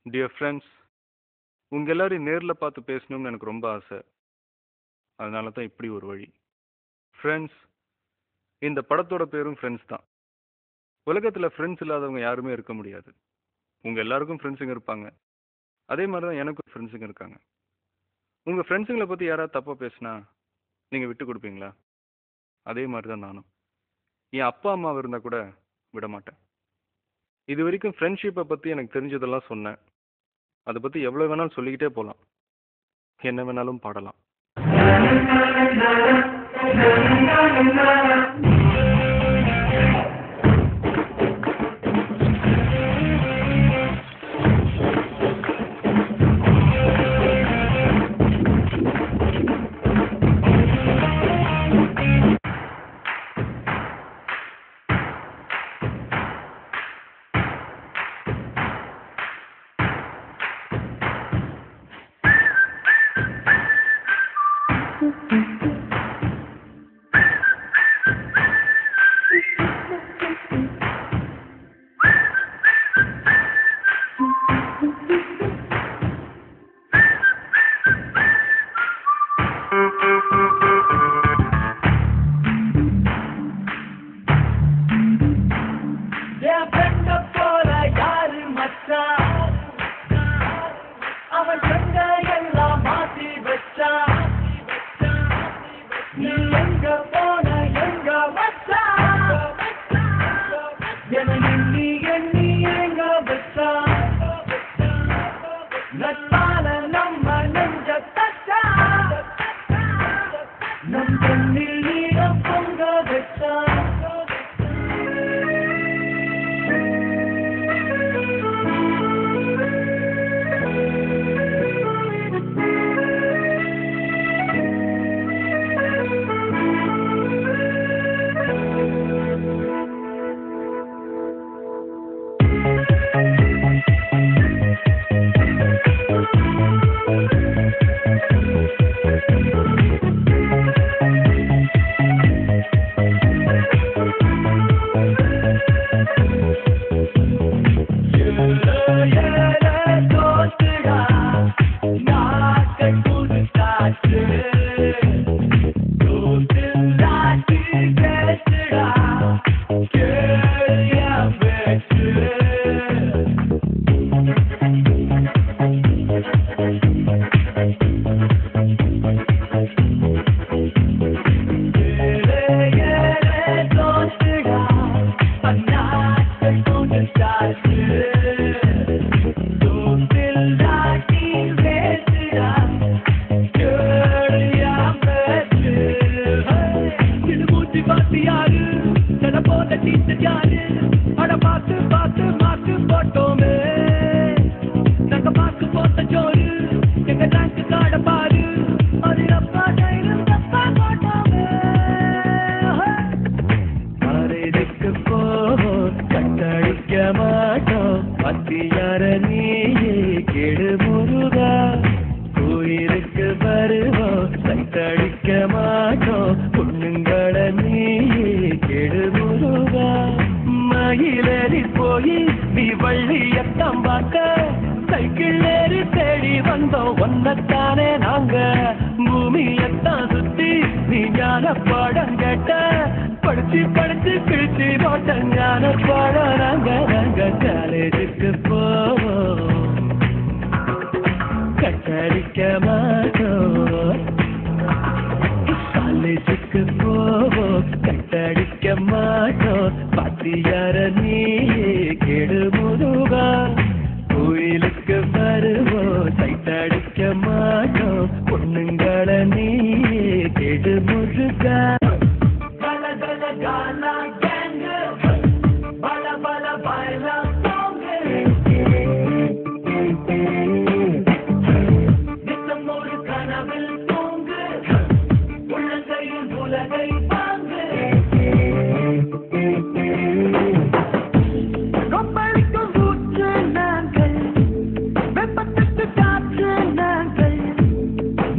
Dear friends, உங்கள் எல்லாரையும் நேரில் பார்த்து பேசணும்னு எனக்கு ரொம்ப ஆசை. அதனால தான் இப்படி ஒரு வழி. ஃப்ரெண்ட்ஸ், இந்த படத்தோட பேரும் ஃப்ரெண்ட்ஸ் தான். உலகத்தில் ஃப்ரெண்ட்ஸ் இல்லாதவங்க யாருமே இருக்க முடியாது. உங்கள் எல்லாருக்கும் ஃப்ரெண்ட்ஸுங்க இருப்பாங்க. அதே மாதிரி தான் எனக்கும் ஃப்ரெண்ட்ஸுங்க இருக்காங்க. உங்கள் ஃப்ரெண்ட்ஸுங்களை பற்றி யாராவது தப்பாக பேசினா நீங்கள் விட்டு கொடுப்பீங்களா? அதே மாதிரி தான் நானும். என் அப்பா அம்மாவை இருந்தால் கூட விட மாட்டேன். இது வரைக்கும் ஃப்ரெண்ட்ஷிப்பை பற்றி எனக்கு தெரிஞ்சதெல்லாம் சொன்னேன். அதை பற்றி எவ்வளோ வேணாலும் சொல்லிக்கிட்டே போகலாம். என்ன வேணாலும் பாடலாம்.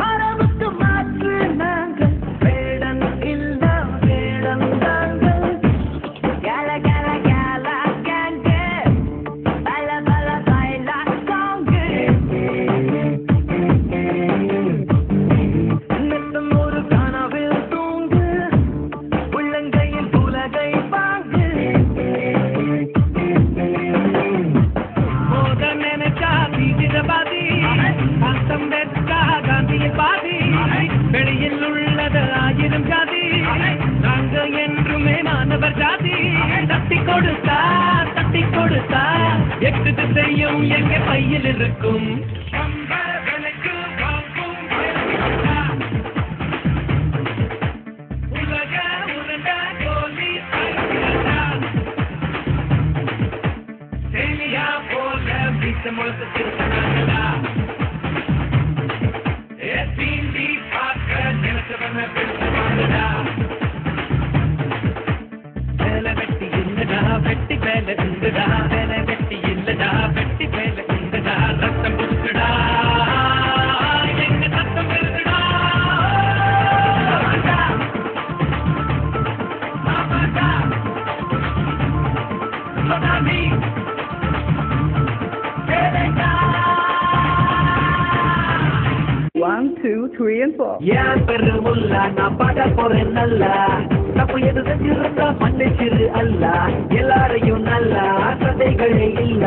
Maravilloso, macho, பணம் எங்க பையில் இருக்கும் உலக உருண்டா கோலி சேலியா போல வீச முழுக்க திருத்தனாங்களா தீண்டி பார்க்க நினைச்சவன பெருசுவாங்கடா வேலை வெட்டி இல்லடா வெட்டி வேலை உண்டுடா வேலை வெட்டி இல்லடா வெட்டி வேலை உண்டுடா ரத்தம் புதுடா எங்க ரத்தம் பெருதுடா சொன்னாமி One, two, three, and four. ஏன் பெருமுல்லா நான் பாட போறேன் நல்லா தப்பு எது செஞ்சிருந்தா மன்னிச்சிரு அல்ல எல்லாரையும் நல்லா சதைகளே இல்ல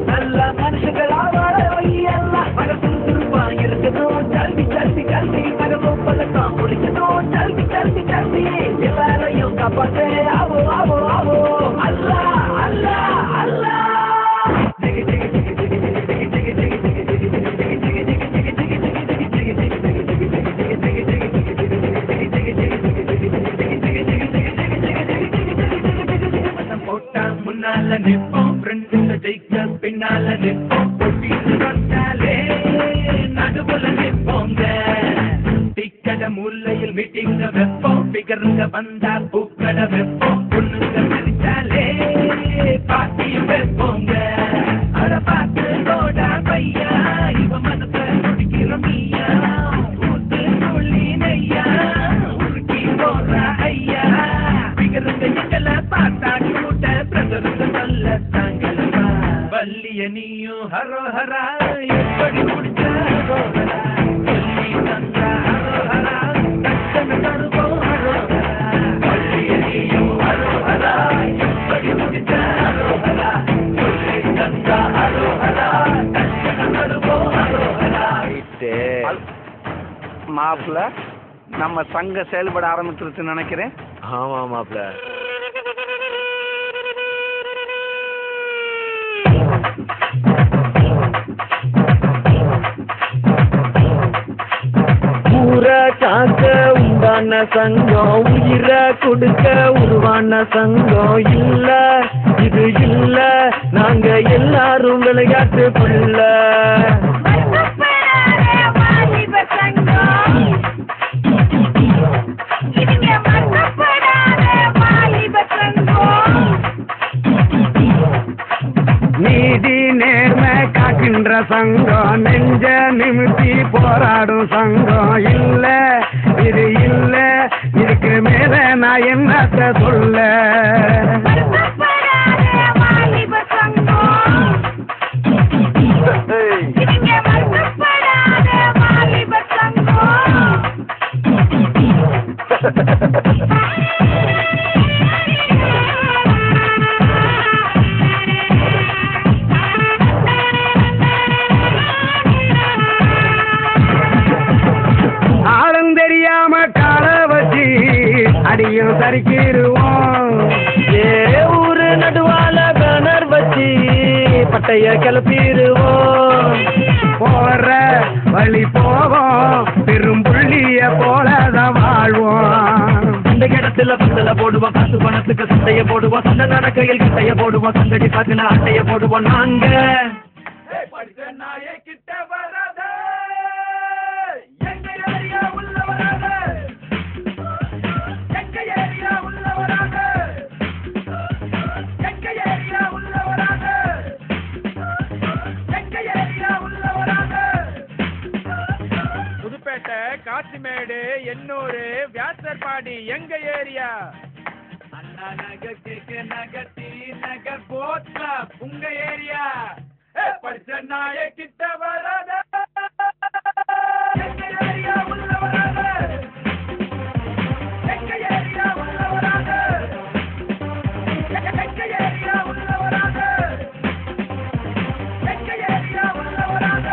நல்ல மனுஷங்களா வாழ வையல்ல மனசுல திருப்பா இருக்கணும் ஜல்தி ஜல்தி ஜல்தி மனமும் பழக்கம் முடிக்கணும் ஜல்தி ஜல்தி ஜல்தி எல்லாரையும் காப்பாற்ற ஆவோ ஆவோ ஆவோ அல்லா அல்லா அல்லா முன்னால நிற்போம் ஃப்ரெண்ட்ஸுங்க ஜெயிக்க பின்னால நிற்போம் போட்டின்னு வந்தாலே நடுவுல நிற்போங்க டிக்கட மூலையில் மீட்டிங்க வைப்போம் பிகருங்க வந்தா பூக்கட வைப்போம் பொண்ணுங்க மறிச்சாலே பாட்டியும் வைப்போங்க அட பார்த்து கோடா பையா இவ மனசை குடிக்கிற மீயா ஊத்து சொல்லி நெய்யா உருக்கி போற ஐயா பிகருங்க எங்களை பார்த்தா வள்ளிய நீயும் ஹரோஹரா எப்படி முடிச்ச ஹரோஹரா சொல்லி தந்தா ஹரோஹரா கஷ்டம் தருவோம் ஹரோஹரா வள்ளிய நீயும் ஹரோஹரா எப்படி முடிச்ச ஹரோஹரா சொல்லி தந்தா ஹரோஹரா கஷ்டம் தருவோம் ஹரோஹரா. மாப்பிள்ள நம்ம சங்கம் செயல்பட ஆரம்பிச்சிருச்சுன்னு நினைக்கிறேன். ஆமா மாப்பிள்ள. ஊரை காக்க உண்டான சங்கம் உயிரை கொடுக்க உருவான சங்கம் இல்ல இது இல்ல நாங்க எல்லாரும் விளையாட்டு புள்ள நீதி நேர்மை காக்கின்ற சங்கம் நெஞ்ச நிமித்தி போராடும் சங்கம் இல்ல இது இல்ல இதுக்கு மேல நான் என்னத்த சொல்ல ஆளும் தெரியாம கால வச்சு அடியும் சரிக்கிடுவோம் ஏ ஊரு நடுவால பேனர் வச்சு பட்டைய கிளப்பிடுவோம் போற வழி போவோம் பெரும் புள்ளிய போலதான் வாழ்வோம் அந்த இடத்துல பந்தல போடுவோம் காசு பணத்துக்கு சண்டைய போடுவோம் சண்டை நடக்கையில் கிட்டைய போடுவோம் சங்கடி பார்க்கல அட்டைய போடுவோம் நாங்க கிட்ட வராத எங்க ஏரியா உள்ள வராத எங்க ஏரியா உள்ள வராத எங்க ஏரியா உள்ள வராத எங்க ஏரியா உள்ள வராத புதுப்பேட்டை காசிமேடு எண்ணூறு வியாசர்பாடி எங்க ஏரியா அண்ணா நகர் கேக்கு நகர் டி நகர் போட்லா உங்க ஏரியா படிச்ச நாய கிட்ட வராத எங்க ஏரியா உள்ள வராத எங்க ஏரியா உள்ள வராத எங்க ஏரியா உள்ள வராத எங்க ஏரியா உள்ள வராத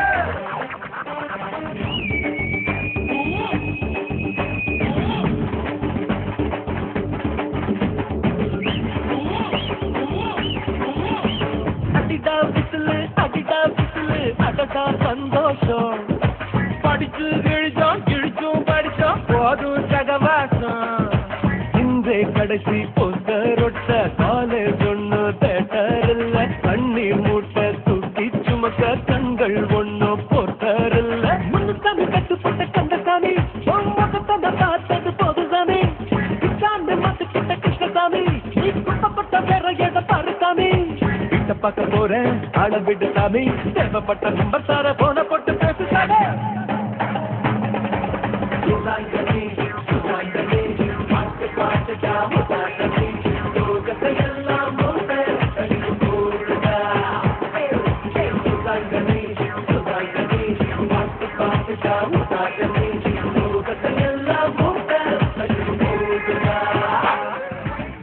அடிடா விசில் அடிடா பிசிலு அடடா சந்தோஷம் படிச்சு கிழிச்சும் படிச்சோம் போதும் சகவாசம் இன்றே கடைசி போஸ்டர் ஒட்ட காலேஜ் ஒண்ணு தேட்டர் இல்ல கண்ணீர் மூட்டை தூக்கி சுமக்க கண்கள் ஒண்ணும் போட்டர் இல்ல முன்னுசாமி கட்டுப்பட்ட கந்தசாமி முகத்தை பார்த்தது போது சாமி சாமி மாத்துக்கிட்ட கிருஷ்ணசாமி நீ குப்பப்பட்ட வேற எதை பாரு சாமி வீட்டை பார்க்க போறேன் ஆள விடு சாமி தேவைப்பட்ட நம்பர் சார போன போட்டு பேசு சாமி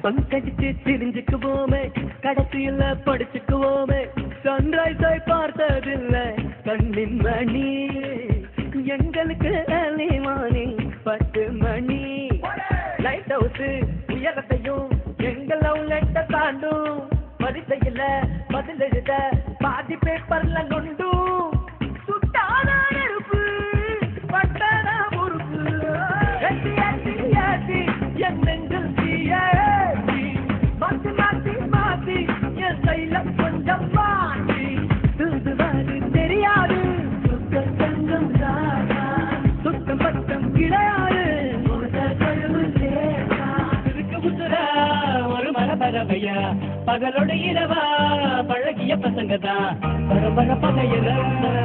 பங்கடிச்சு தெரிஞ்சுக்குவோமே கடைசியில படிச்சுக்குவோமே சன்ரைஸை பார்த்ததில்லை கண்ணின் மணி எங்களுக்கு early morning 10 மணி லைட் ஹவுஸ் உயரத்தையும் எங்கள் லெட்ட தாண்டும் வரிசையில பதில் எழுத பாதி பேப்பர்ல நொண்டும் சுட்டான நெருப்பு பட்டன முறுப்பு ஏத்தி ஏத்தி ஏத்தி என் நெஞ்சில் தீயேத்தி மாத்தி மாத்தி மாத்தி என் சைலம் கொஞ்சம் மாற்றி தூதுவாது தெரியாது சுத்தம் தங்கம் சாரா சுத்தம் பட்டம் கிடையாது ஒரு மரபரவையா பகலோட இரவா பழகிய பசங்க தான் பரம்பர பகையில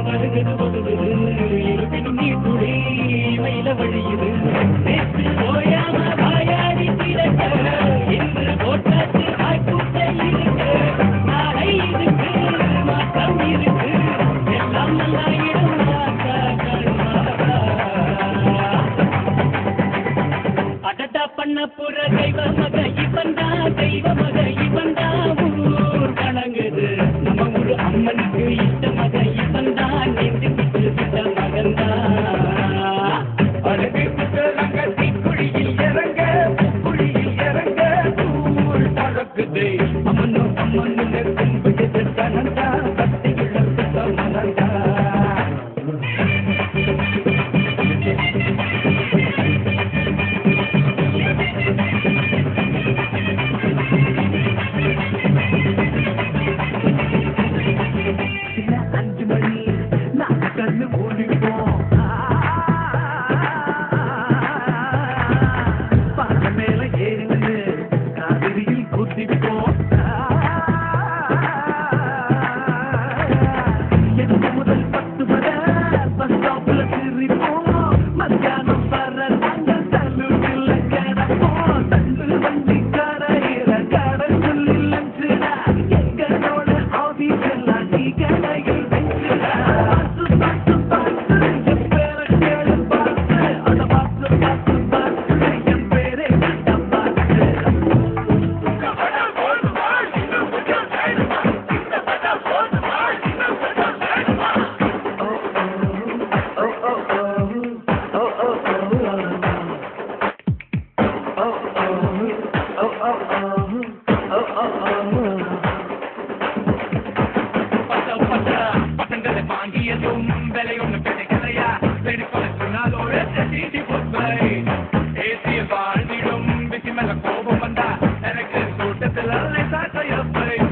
வருகிறது ஒதுங்குது இருப்பினும் நீ துளி மயில வழியுது நேற்று ஓயாம வாயாடி கிடக்க இன்று போட்டாச்சு வாய்ப்பூட்டை இருக்கு நாளை இருக்கு மாற்றம் இருக்கு எல்லாம் நல்லா இடம் அடட்டா பண்ண புற தெய்வ மக இவன்டா தெய்வ மக இவன்டா ஊர் கணங்குது நம்ம ஒரு அம்மனுக்கு இஷ்ட மக இவன்டா நெஞ்சு விட்ட மகன்தா அழகு புத்தகங்க தீக்குழியில் இறங்க குழியில் இறங்க ஊர் பழக்குது அம்மனு அம்மனு கும்பிட்டு கணந்தா பக்தி இழந்த மகன்தா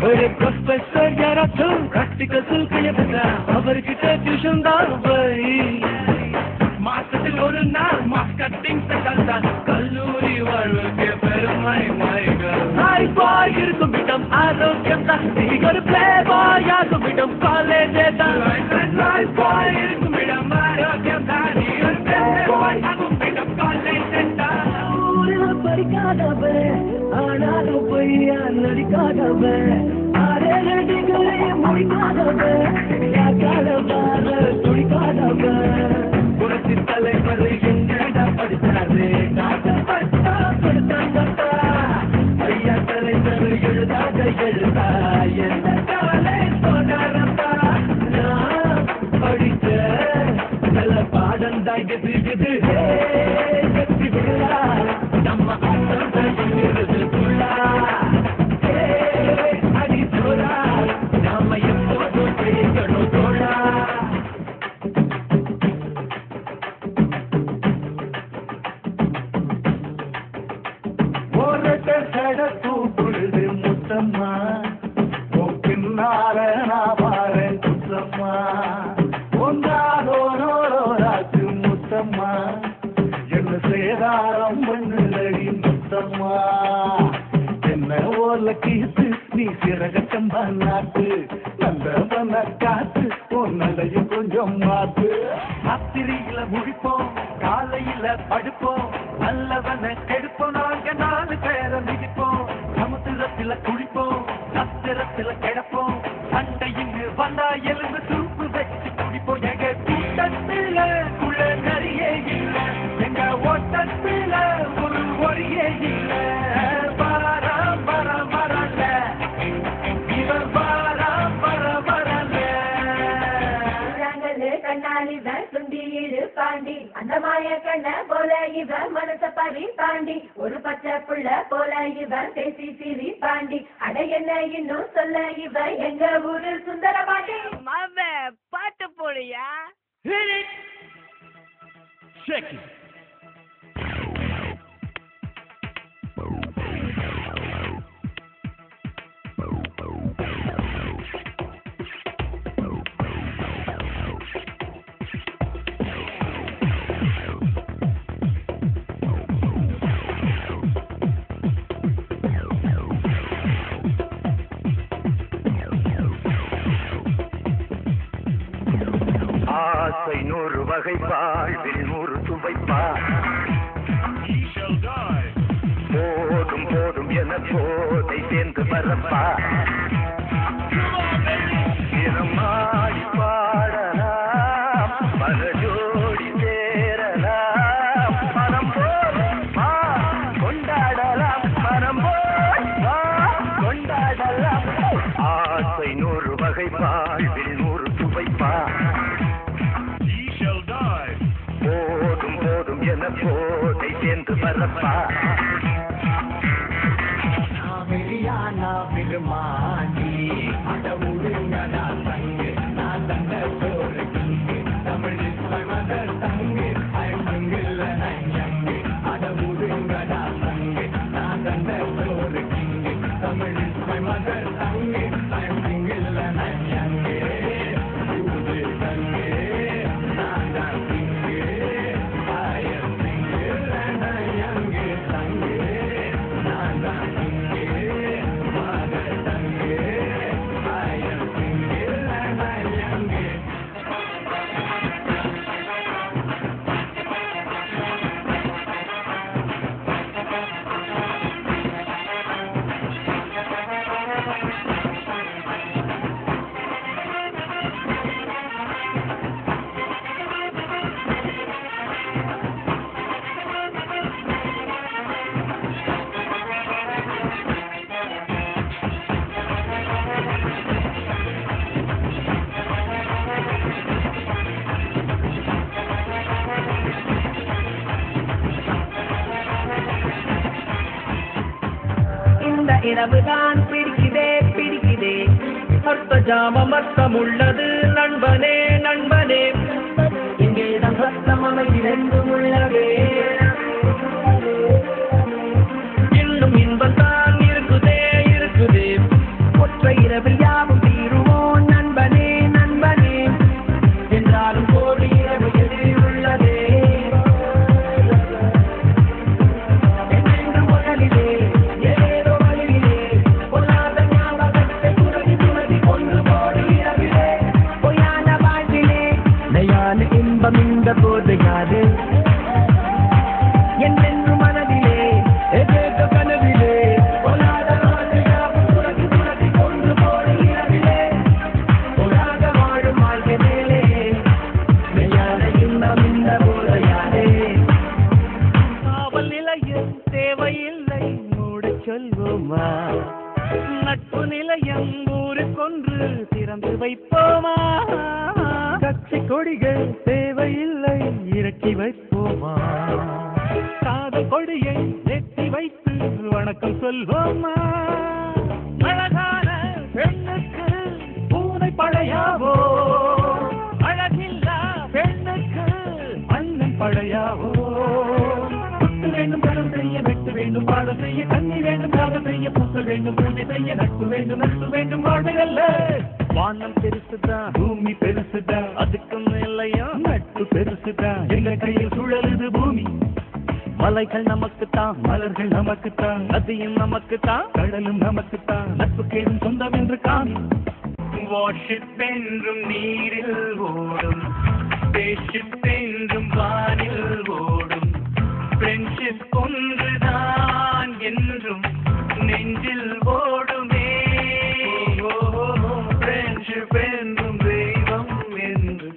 ஒரு ப்ரொஃபஸர் யாராச்சும் பிராக்டிகல் சொல்லியா அவர்கிட்ட டியூஷன் தான் போய் மாசத்தில் ஒரு நாள் மாஸ் கட்டிங் தான் கல்லூரி வாழ்வுக்கு பெருமை பாய் இருக்கும் இடம் ஆரோக்கியம் தான் ஒரு பிளே பாய் ஆகும் இடம் காலேஜே தான் பாய் இருக்கும் இடம் ஆரோக்கியம் தான் ஒரு பிளே பாய் ஆகும் இடம் காலேஜே தான் படிக்காதவர் ஆனாலும் பொய்யா நடிக்காதவர் ஆரடிகளை முடிக்காதவர் யாக்காதவர் துடிக்காதவர் புரட்சி தலைவர் எங்கடா படித்தாரு காட்டப்பட்டா படுத்தாங்கப்பா ஐயா தலைவர் எழுதாத எழுதா என்ன கவலை சொன்னாரப்பா நான் படிச்ச நல்ல பாடம் தான் இருக்குது வெற்றி விழா நம்ம அடி சோழா நாம எப்போதும் நான் பாரேன் குத்தம்மா ஒன்றாதோராச்சு முத்தம்மா என்ன சேதாரம் பண்ணுதடி முத்தம்மா என்ன ஓர்ல கீத்து நீ சிறகச்சம்பா நாட்டு நல்லவன காத்து உன்னதையும் கொஞ்சம் மாத்து ராத்திரியில முழிப்போம் காலையில படுப்போம் நல்லவன கெடுப்போம் நாங்க 4 பேரை மிதிப்போம் சமுத்திரத்துல குளிப்போம் சத்திரத்துல கிடப்போம் சண்டையில் வந்தா எலும்பு சூப்பு வச்சு குடிப்போம் எங்க கூட்டத்துல குள்ள நிறைய இல்ல எங்க ஓட்டத்துல ஒரு ஒரியே இல்ல பாரம் பரம் வரல இவர் பாரம் பர வரல கண்ணாலி சுண்டி இழு பாண்டி அந்த மாய கண்ண போல இவன் மனச பறி பாண்டி ஒரு பச்சை புள்ள போல இவன் பேசி சிரி பாண்டி அட என்ன இன்னும் சொல்ல இவன் எங்க ஊரு சுந்தர பாண்டி மாம பாட்டு போடுயா ஆசை 100 வகைப்பாள் 100 சுவைப்பாள் போதும் போதும் என போதை சேர்ந்து வரப்பா மாடி பாடலாம் பல ஜோடி சேரலாம் மனம் போதும் கொண்டாடலாம் மனம் போதும் கொண்டாடலாம் ஆசை 100 வகைப்பாள் 100 சுவைப்பாள் போதும் போதும் என போதை சேர்ந்து வரப்பா வெளியானா பெருமாண்டி அடவுடுங்கடா தங்கு நான் தந்த சோறு கிங்கு தமிழ் மதர் தங்கு அயங்குங்கில்ல நஞ்சங்கு அடவுடுங்கடா தங்கு நான் தந்த சோறு கிங்கு தமிழ் மதர் தங்கு அயங்குங்கில்ல நஞ்சங்கு தங்கு நான் தான் திங்கு ஆயர் திங்கு நயங்கு தங்கு நான் தான் இரவுதான் பிடிக்குதே பிடிக்குதே அர்த்த ஜாமம் அர்த்தம் உள்ளது நண்பனே நண்பனே இங்கேதான் சத்தம் அவை இரண்டும் உள்ளதே இன்னும் இன்பத்தான் இருக்குதே இருக்குதே ஒற்றை இரவில் யாவும் தீருவோம் நண்பனே நண்பனே என்றாலும் கோடி இரவு எதிரில் உள்ளதே என்றென்று முதலிலே இந்த போது யாரு என்றென்று மனதிலே எதேதோ கனவிலே பொல்லாத துறக்கி கொண்டு போடுகிறதிலே பொல்லாத வாழும் வாழ்க்கை மேலே மெய்யான இன்பம் இந்த போது யாரே காவல் நிலையம் தேவையில்லை மூடச் சொல்வோமா நட்பு நிலையம் ஊருக்கொன்று திறந்து வைப்போமா கட்சி கொடிகள் தேவையில்லை இறக்கி வைப்போமா காதல் கொடியை ஏற்றி வைத்து வணக்கம் சொல்வோமா அழகான பெண்ணுக்கு பூனை பழையாவோ அழகில்லா பெண்ணுக்கு அண்ணன் பழையாவோ வேண்டும் கணம் செய்ய வெட்டு வேண்டும் பாட காதல் செய்ய கண்ணி வேண்டும் காதல் செய்ய பூசல் வேண்டும் பூஜை செய்ய நட்பு வேண்டும் வாழ்வு அல்ல வானம் பெருசுதான் பூமி பெருசுதான் அதுக்கு மேலையும் நட்பு பெருசுதான் எங்க கையில் சுழலுது பூமி மலைகள் நமக்குத்தான் மலர்கள் நமக்குத்தான் நதியும் நமக்குத்தான் கடலும் நமக்குத்தான் நட்பு கேடும் சொந்தம் என்று காமி வாஷிப் என்றும் நீரில் ஓடும் ஸ்பேஸ்ஷிப் என்றும் வானில் ஓடும் ஃப்ரெண்ட்ஷிப் ஒன்றுதான் என்றும் நெஞ்சில் ஓடுமே ஃப்ரெண்ட்ஷிப் என்றும் தெய்வம் என்று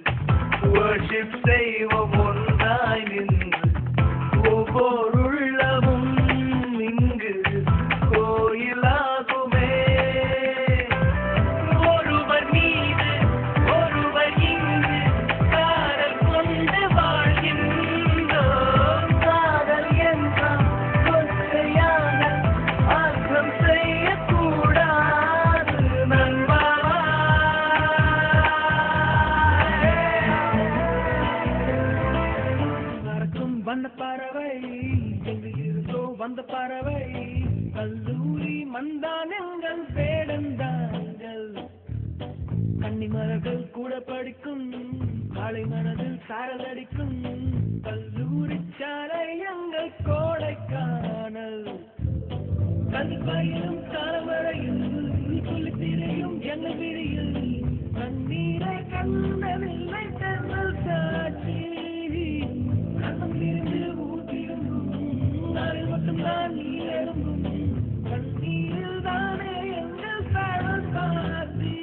வர்ஷிப் செய்வோம் ஒன்றாய் நின்று ஒவ்வொரு உள்ளமும் இங்கு கோயிலாகுமே ஒருவர் மீது ஒருவர் இங்கு காதல் கொண்டு வாழ்கின்றோம் காதல் என்றால் கொச்சையான ஆக்கம் செய்யக்கூடாது நண்பா மறக்கும் வண்ண பறவை எங்கு இருந்தோ வந்த பறவை கல்லூரி மந்தானங்கள் வேடந்தாங்கள் கன்னி மலர்கள் கூட படிக்கும் காலை மனதில் சாரல் அடிக்கும் கல்லூரி சாலை எங்கள் கோடைக்கானல் கல்வியிலும் காலவரையில் சொல்லி திரையும் எங்கள் விழியில் கண்ணீரை கண்டதில்லை தென்றல் சாட்சி கண்ணம் இருந்து ஊற்றிருந்தும் நாளில் மட்டும்தான் நீ எழுந்தும் கண்ணீரில் தானே எங்கள் சாரல் சாட்சி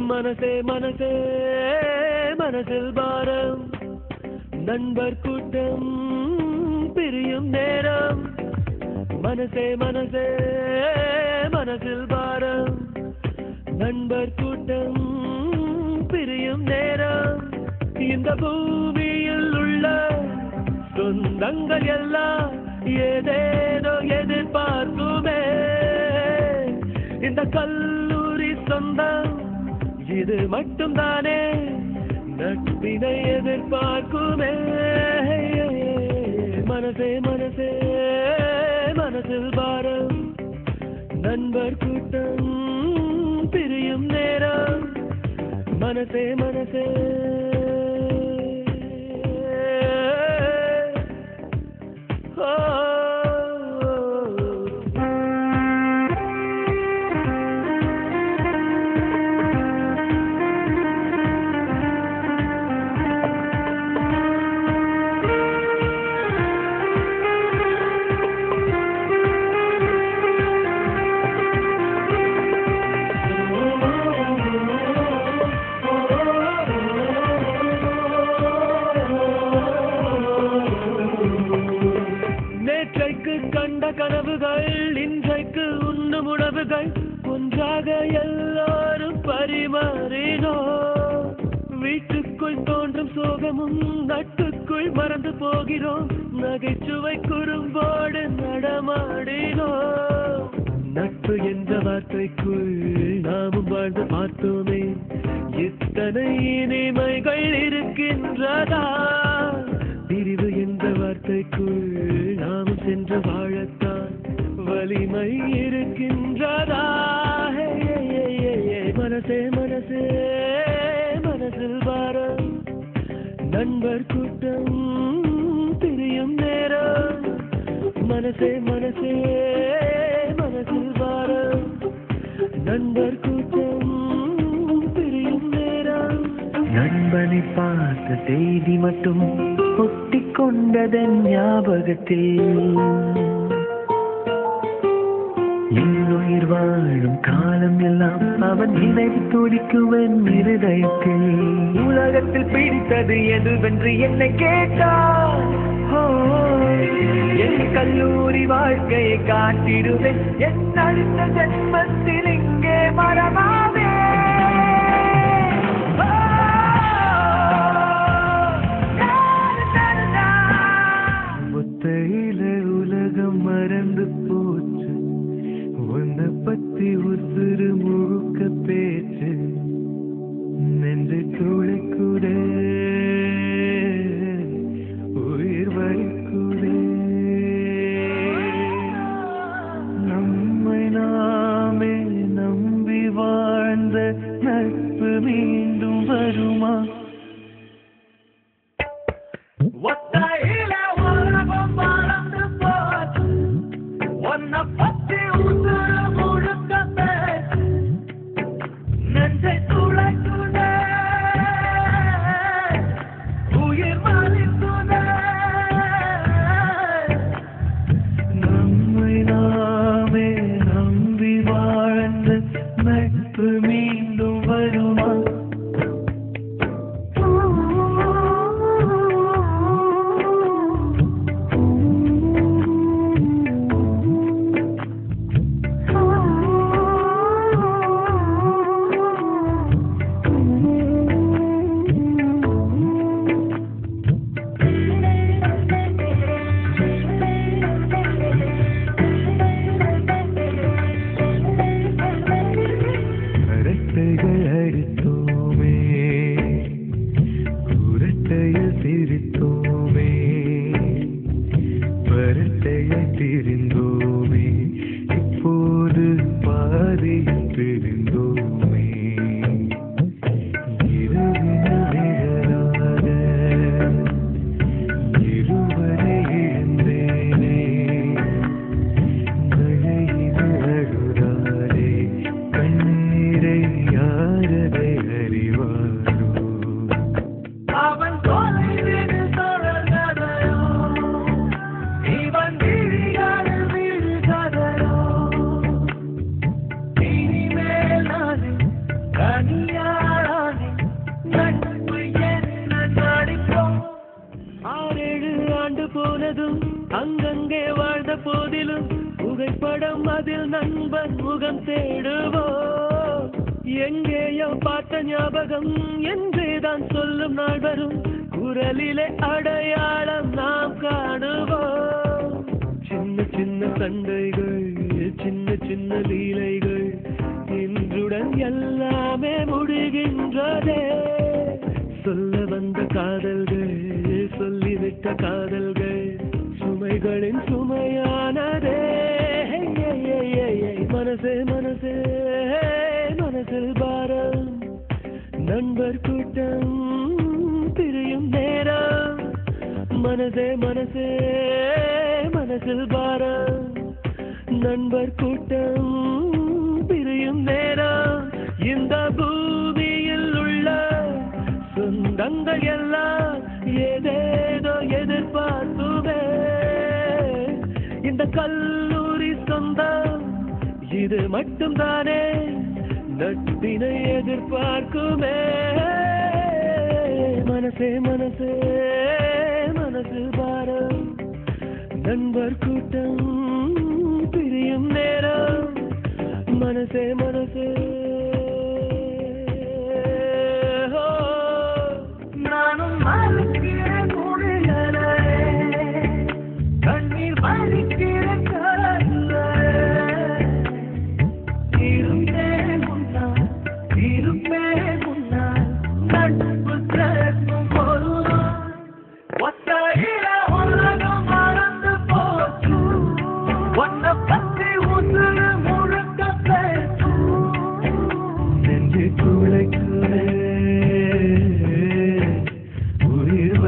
மனசே மனசே மனசில் பாரம் நண்பர் கூட்டம் பிரியும் நேரம் மனசே மனசே மனசில் பாரம் நண்பர் கூட்டம் பிரியும் நேரம் இந்த பூமியில் உள்ள சொந்தங்கள் எல்லாம் ஏதேனோ எதிர்பார்க்குமே இந்த கல்லூரி சொந்தம் இது மட்டும் தானே நட்பினை எதிர்பார்க்குமே மனசே மனசே மனசில் பாரம் நண்பர் கூட்டம் பிரியும் நேரம் மனசே மனசே கனவுகள் இன்றைக்கு உண்ணும் உணவுகள் ஒன்றாக எல்லாரும் பரிமாறினோம் வீட்டுக்குள் தோன்றும் சோகமும் நட்புக்குள் மறந்து போகிறோம் நகைச்சுவை குறும்போடு நடமாடினோம் நட்பு என்ற வார்த்தைக்குள் நாமும் வாழ்ந்து பார்த்தோமே இத்தனை இனிமைகள் இருக்கின்றதா பிரிவு என்ற வார்த்தைக்குள் நாமும் சென்று வாழத்தான் வலிமை இருக்கின்றதா மனசே மனசே மனசில் பாரம் நண்பர் கூட்டம் பிரியும் நேரம் மனசே மனசே மனசில் வாரம் நண்பர் கூட்டம் பிரியும் நேரம் நண்பனை பார்த்த செய்தி மட்டும் ஒட்டிக் கொண்டதன் ஞாபகத்தில் இன்னுயிர் வாழும் காலம் எல்லாம் அவன் நினைவு துடிக்குவன் இருதயத்தில் உலகத்தில் பிடித்தது எதுவென்று என்னை கேட்டான் என் கல்லூரி வாழ்க்கையை காட்டிடுவேன் என் அடுத்த ஜென்மத்தில் இங்கே மரமாவே ஒத்தையில உலகம் மறந்து போச்சு உன்னை பத்தி உசுறு முழுக்க பேச்சு நெஞ்சு துளைக்குதே உயிர் வலிக்குதே நம்மை நாமே நம்பி வாழ்ந்த நட்பு மீண்டும் வருமா ஒத்தையில உலகம் மறந்து போச்சு உன்னை பத்தி உசுறு முழுக்க பேச்சு நெஞ்சை துளைக்குதே உயிர் வலிக்குதே நம்மை நாமே நம்பி வாழ்ந்த நட்பு மீண்டும் வருமா அரட்டைகள் அடித்தோமே உரட்டையில் சிரித்தோமே பரட்டையை திரிந்தோமே இப்போது பாதையில் பிரிந்தோமே இரவினில் நிழலாக இருவரை இழந்தேனே மழையில் அழுதாலே கண்ணீரை யாரதை அறிவாரோ அவன் தொலைவில் தொடர்கதையோ இவன் விழிகள் விழுகதையோ இனிமேல் நானே தனியாரானே நட்பு என்ன நடிப்போம் 6-7 ஆண்டு போனதும் அங்கங்கே வாழ்ந்த போதிலும் புகைப்படம் அதில் நண்பன் முகம் தேடுவோம் எங்கேயோ பார்த்த ஞாபகம் என்றேதான் சொல்லும் நாள் வரும் குரலிலே அடையாளம் நாம் காணுவோம் சின்ன சின்ன சண்டைகள் சின்ன சின்ன லீலைகள் இன்றுடன் எல்லாமே முடிகின்றதே சொல்ல வந்த காதல்கள் சொல்லிவிட்ட காதல்கள் சுமைகளின் சுமையானதே மனசே மனசே மனசில் பாரம் நண்பர் கூட்டம் பிரியும் நேரம் மனசே மனசே மனசில் பாரம் நண்பர் கூட்டம் பிரியும் நேரம் இந்த பூமியில் உள்ள சொந்தங்கள் எல்லாம் ஏதேதோ எதிர்பார்த்துவே இந்த கல்லூரி சொந்தம் இது மட்டும் தானே நட்பினை எதிர்பார்க்குமே மனசே மனசே மனசு பாரம் நண்பர் கூட்டம் பிரியும் நேரம் மனசே மனசே நானும் மறுக்கிறேன் முடியலே கண்ணீர் வலிக்கிறேன் இருப்பேன் முன்னால் நட்பு சேர்க்கும் பொருளால் ஒத்தையில உலகம் மறந்து போச்சு உன்னை பத்தி உசுறு முழுக்க பேச்சு நெஞ்சு துளைக்குதே உயிர்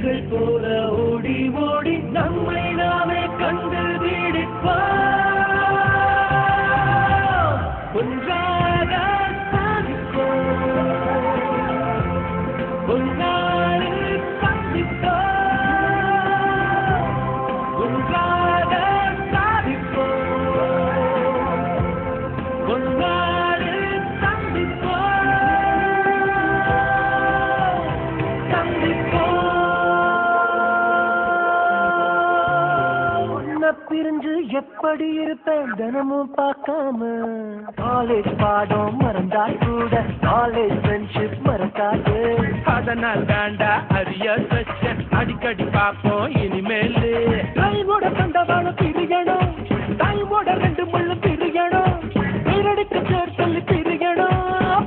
கிளிகள் போல ஓடி ஓடி நம்மை நாமே கண்டு வீடிப்போம் ஒன்றாக சாதிப்போம் ஒன்றாக சந்திப்போம் ஒன்றாக சாதிப்போம் ஒன்றாக பிரிஞ்சு எப்படி இருப்பேன் தினமும் பார்க்காம காலேஜ் பாடம் மறந்தா கூட காலேஜ் ஃப்ரெண்ட்ஷிப் மறக்காது அதனால் தாண்டா அரியர் வச்ச அடிக்கடி பார்ப்போம் இனிமேலு டைமோட கண்டவான பிரியணும் டைமோட 2 முள்ளு பிரியணும் நேரடிக்கு சேர் சொல்லி பிரியணும்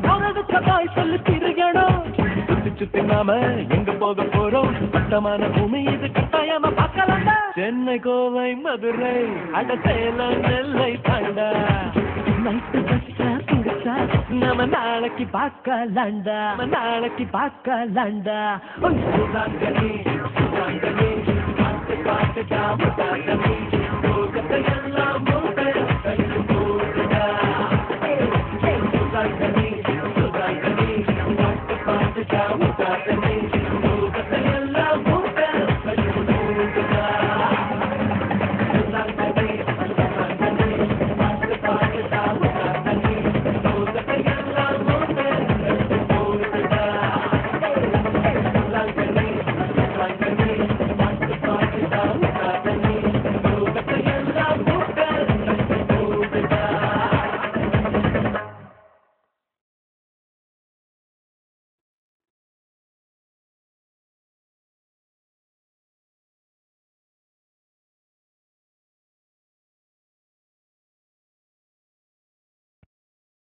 பொழுதுக்கு தாய் சொல்லி பிரியணும் சுத்தி சுத்தி நாம எங்க போக போறோம் வட்டமான பூமி இது கட்டாயமா பார்க்கலாம் சென்னை கோவை மதுரை அட சேலம் நெல்லை தாண்டா நைட்டு பஸ்ஸா குடிச்சா நம்ம நாளைக்கு பார்க்கலாண்டா நாளைக்கு பார்க்கலாண்டா சுதாங்கனி பாட்டு பாட்டு